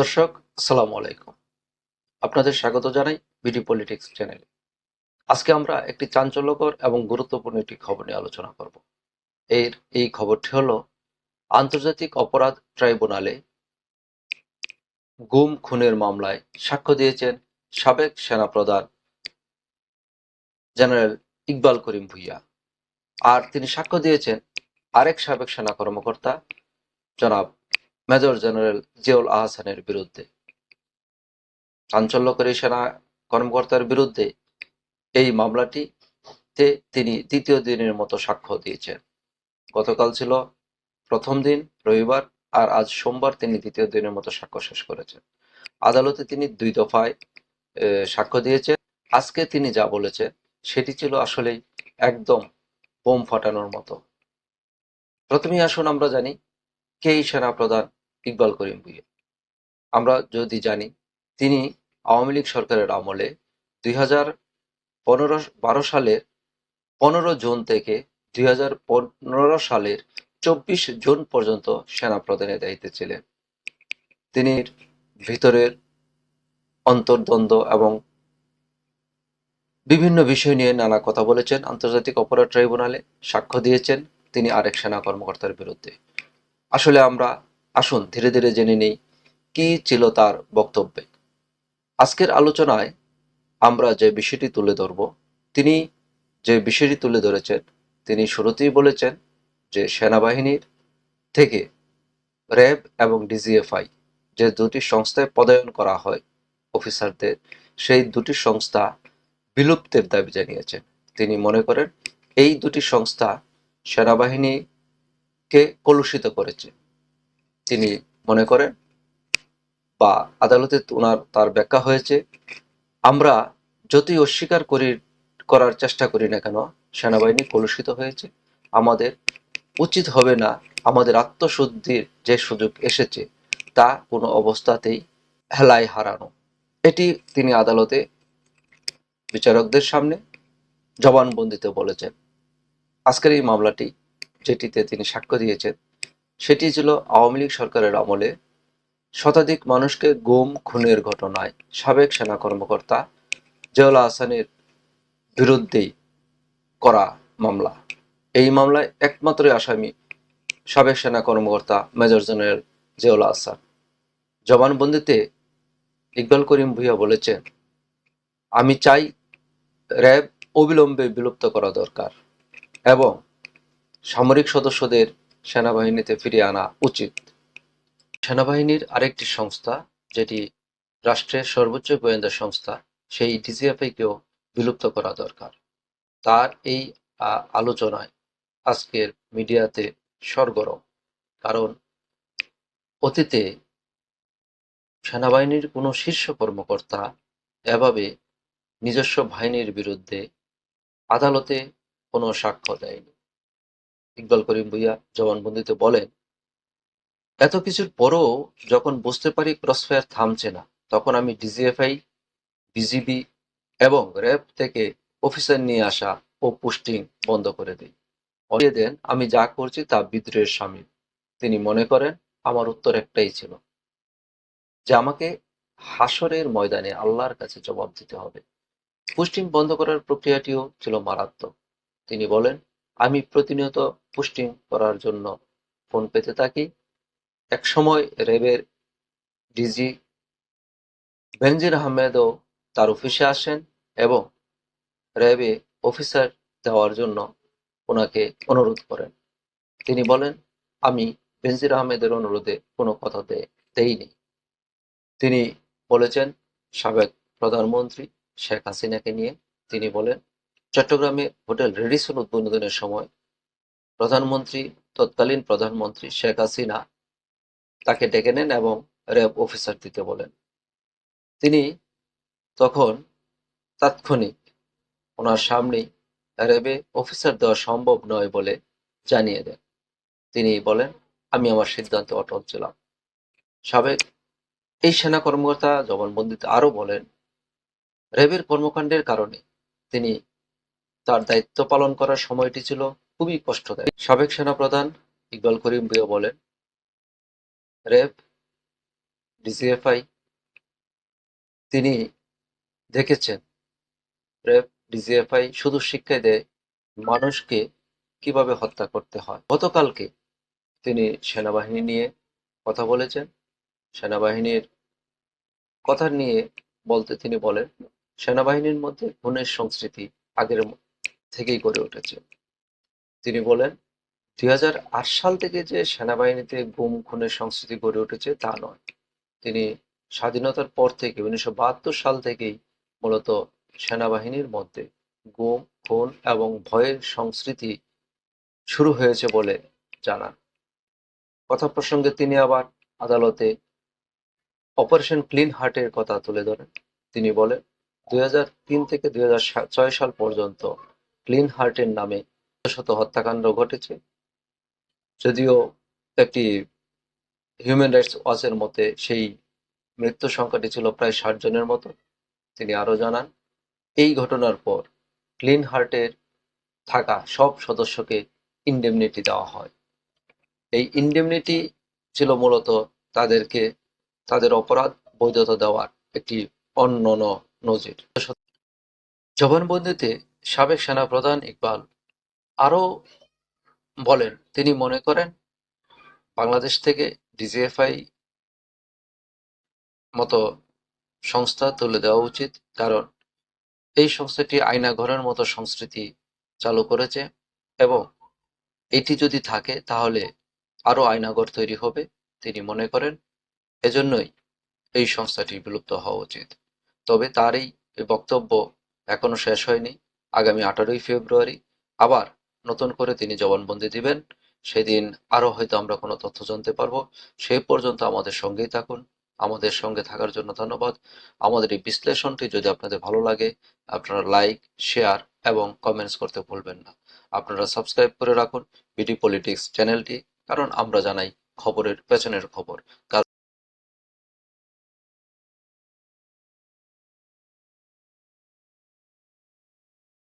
দর্শক, আসসালামু আলাইকুম। আপনাদের স্বাগত জানাই বিডি পলিটিক্স চ্যানেলে। আজকে আমরা একটি চাঞ্চল্যকর এবং গুরুত্বপূর্ণ একটি খবর নিয়ে আলোচনা করব। এই খবরটি হলো, আন্তর্জাতিক অপরাধ ট্রাইব্যুনালে গুম খুনের মামলায় সাক্ষ্য দিয়েছেন সাবেক সেনাপ্রধান জেনারেল ইকবাল করিম ভূঁইয়া। আর তিনি সাক্ষ্য দিয়েছেন আরেক সাবেক সেনা কর্মকর্তা জনাব মেজর জেনারেল জিয়াউল আহসানের বিরুদ্ধে। চাঞ্চল্যকর এই সেনা কর্মকর্তার বিরুদ্ধে এই মামলাটিতে তিনি দ্বিতীয় দিনের মতো সাক্ষ্য দিয়েছেন। গতকাল ছিল প্রথম দিন, রবিবার, আর আজ সোমবার তিনি দ্বিতীয় দিনের মতো সাক্ষ্য শেষ করেছেন। আদালতে তিনি ২ দফায় সাক্ষ্য দিয়েছেন। আজকে তিনি যা বলেছেন সেটি ছিল আসলেই একদম বোম ফাটানোর মতো। প্রথমেই আসুন আমরা জানি কে এই সেনাপ্রধান ইকবাল করিম ভূঁইয়া। আমরা যদি জানি, তিনি আওয়ামী লীগ সরকারের আমলে ২০১৫-১২ সালের ১৫ জুন থেকে ২০১৫ সালের ২৪ জুন পর্যন্ত সেনাপ্রধানের দায়িত্বে ছিলেন। তিনি ভিতরের অন্তর্দ্বন্দ্ব এবং বিভিন্ন বিষয় নিয়ে নানা কথা বলেছেন। আন্তর্জাতিক অপরাধ ট্রাইব্যুনালে সাক্ষ্য দিয়েছেন তিনি আরেক সেনা কর্মকর্তার বিরুদ্ধে। আসলে আমরা আসুন ধীরে ধীরে জেনে নেই কি ছিল তার বক্তব্যে। আজকের আলোচনায় আমরা যে বিষয়টি তুলে ধরব, তিনি যে বিষয়টি তুলে ধরেছেন, তিনি শুরুতেই বলেছেন যে সেনাবাহিনীর থেকে র্যাব এবং ডিজিএফআই যে দুটি সংস্থায় পদায়ন করা হয় অফিসারদের, সেই দুটি সংস্থা বিলুপ্তের দাবি জানিয়েছেন। তিনি মনে করেন এই দুটি সংস্থা সেনাবাহিনীকে কলুষিত করেছে। তিনি মনে করেন, বা আদালতে তার ব্যাখ্যা হয়েছে, আমরা যতই অস্বীকার করার চেষ্টা করি না কেন, সেনাবাহিনী কলুষিত হয়েছে। আমাদের উচিত হবে না আমাদের আত্মশুদ্ধির যে সুযোগ এসেছে তা কোনো অবস্থাতেই হেলায় হারানো। এটি তিনি আদালতে বিচারকদের সামনে জবানবন্দিতে বলেছেন। আজকের এই মামলাটি যেটিতে তিনি সাক্ষ্য দিয়েছেন সেটি ছিল আওয়ামী লীগ সরকারের আমলে শতাধিক মানুষকে গুম খুনের ঘটনায় সাবেক সেনা কর্মকর্তা জিয়াউল আহসানের বিরুদ্ধেই করা মামলা। এই মামলায় একমাত্র আসামি সাবেক সেনা কর্মকর্তা মেজর জেনারেল জিয়াউল আহসান। জবানবন্দিতে ইকবাল করিম ভূঁইয়া বলেছেন, আমি চাই র্যাব অবিলম্বে বিলুপ্ত করা দরকার এবং সামরিক সদস্যদের সেনাবাহিনীতে ফিরিয়ে আনা উচিত। সেনাবাহিনীর আরেকটি সংস্থা, যেটি রাষ্ট্রের সর্বোচ্চ গোয়েন্দা সংস্থা, সেই ডিজিএফআইকেও বিলুপ্ত করা দরকার। তার এই আলোচনায় আজকের মিডিয়াতে সরগরম। কারণ অতীতে সেনাবাহিনীর কোনো শীর্ষ কর্মকর্তা এভাবে নিজস্ব বাহিনীর বিরুদ্ধে আদালতে কোনো সাক্ষ্য দেয়নি। ইকবাল করিম ভূঁইয়া জবানবন্দিতে বলেন, এত কিছুর পরও যখন বুঝতে পারি ক্রসফায়ার থামছে না, তখন আমি ডিজিএফআই, বিজিবি এবং র্যাব থেকে অফিসার নিয়ে আসা ও পোস্টিং বন্ধ করে দিই। বলিয়ে দেন আমি যা করছি তা বিদ্রোহের শামিল। তিনি মনে করেন আমার উত্তর একটাই ছিল, যে আমাকে হাসরের ময়দানে আল্লাহর কাছে জবাব দিতে হবে। পোস্টিং বন্ধ করার প্রক্রিয়াটিও ছিল মারাত্মক। তিনি বলেন, আমি প্রতিনিয়ত পোস্টিং করার জন্য ফোন পেতে থাকি। একসময় র্যাবের ডিজি বেনজির আহমেদও তার অফিসে আসেন এবং র্যাবে অফিসার দেওয়ার জন্য ওনাকে অনুরোধ করেন। তিনি বলেন, আমি বেনজির আহমেদের অনুরোধে কোনো কথা দেইনি। তিনি বলেছেন সাবেক প্রধানমন্ত্রী শেখ হাসিনাকে নিয়ে। তিনি বলেন, চট্টগ্রামে হোটেল রেডিসন উদ্বোধনের সময় তৎকালীন প্রধানমন্ত্রী শেখ হাসিনা তাকে ডেকে নেন এবং র্যাব অফিসার দিতে বলেন। তিনি তখন তাৎক্ষণিক ওনার সামনেই র্যাবে অফিসার দেওয়া সম্ভব নয় বলে জানিয়ে দেন। তিনি বলেন, আমি আমার সিদ্ধান্তে অটল ছিলাম। সাবেক এই সেনা কর্মকর্তা জবানবন্দিতে আরও বলেন, র্যাবের কর্মকাণ্ডের কারণে তিনি তার দায়িত্ব পালন করার সময়টি ছিল খুবই কষ্টদায়ক। সাবেক সেনাপ্রধান ইকবাল করিম ভূঁইয়া বলেন, র্যাব ডিজিএফআই তিনি দেখেছেন র্যাব ডিজিএফআই শুধু শিক্ষা দেয় মানুষকে কিভাবে হত্যা করতে হয়। গতকালকে তিনি সেনাবাহিনী নিয়ে কথা বলেছেন। সেনাবাহিনীর কথা নিয়ে বলতে তিনি বলেন, সেনাবাহিনীর মধ্যে খুনের সংস্কৃতি আগের থেকেই গড়ে উঠেছে। তিনি বলেন, ২০০৮ সাল থেকে যে সেনাবাহিনীতে গুম খুনের সংস্কৃতি গড়ে উঠেছে তা নয়। তিনি স্বাধীনতার পর থেকে ১৯৭২ সাল থেকেই মূলত সেনাবাহিনীর মধ্যে গুম, খুন এবং ভয়ের সংস্কৃতি শুরু হয়েছে বলে জানান। কথা প্রসঙ্গে তিনি আবার আদালতে অপারেশন ক্লিন হার্টের কথা তুলে ধরেন। তিনি বলেন, ২০০৩ থেকে ২০০৬ সাল পর্যন্ত ক্লিন হার্টের নামে শত হত্যাকাণ্ড ঘটেছে। যদিও একটি হিউম্যান রাইটস ওয়াচের মতে সেই মৃত্যু সংখ্যাটি ছিল প্রায় ৬০ জনের মতো। তিনি আরও জানান, এই ঘটনার পর ক্লিন হার্টের থাকা সব সদস্যকে ইনডেমনিটি দেওয়া হয়। এই ইনডেমনিটি ছিল মূলত তাদেরকে তাদের অপরাধ বৈধতা দেওয়ার একটি অনন্য নজির। জবানবন্দিতে সাবেক সেনাপ্রধান ইকবাল আরও বলেন, তিনি মনে করেন বাংলাদেশ থেকে ডিজিএফআই মতো সংস্থা তুলে দেওয়া উচিত, কারণ এই সংস্থাটি আয়নাঘরের মতো সংস্কৃতি চালু করেছে এবং এটি যদি থাকে তাহলে আরও আয়নাঘর তৈরি হবে। তিনি মনে করেন এজন্যই এই সংস্থাটি বিলুপ্ত হওয়া উচিত। তবে তার এই বক্তব্য এখনো শেষ হয়নি। আগামী ১৮ই ফেব্রুয়ারি আবার নতুন করে তিনি জবানবন্দি দিবেন। সেদিন আরও হয়তো আমরা কোনো তথ্য জানতে পারবো। সেই পর্যন্ত আমাদের সঙ্গেই থাকুন। আমাদের সঙ্গে থাকার জন্য ধন্যবাদ। আমাদের এই বিশ্লেষণটি যদি আপনাদের ভালো লাগে, আপনারা লাইক, শেয়ার এবং কমেন্টস করতে ভুলবেন না। আপনারা সাবস্ক্রাইব করে রাখুন বিডি পলিটিক্স চ্যানেলটি, কারণ আমরা জানাই খবরের পেছনের খবর।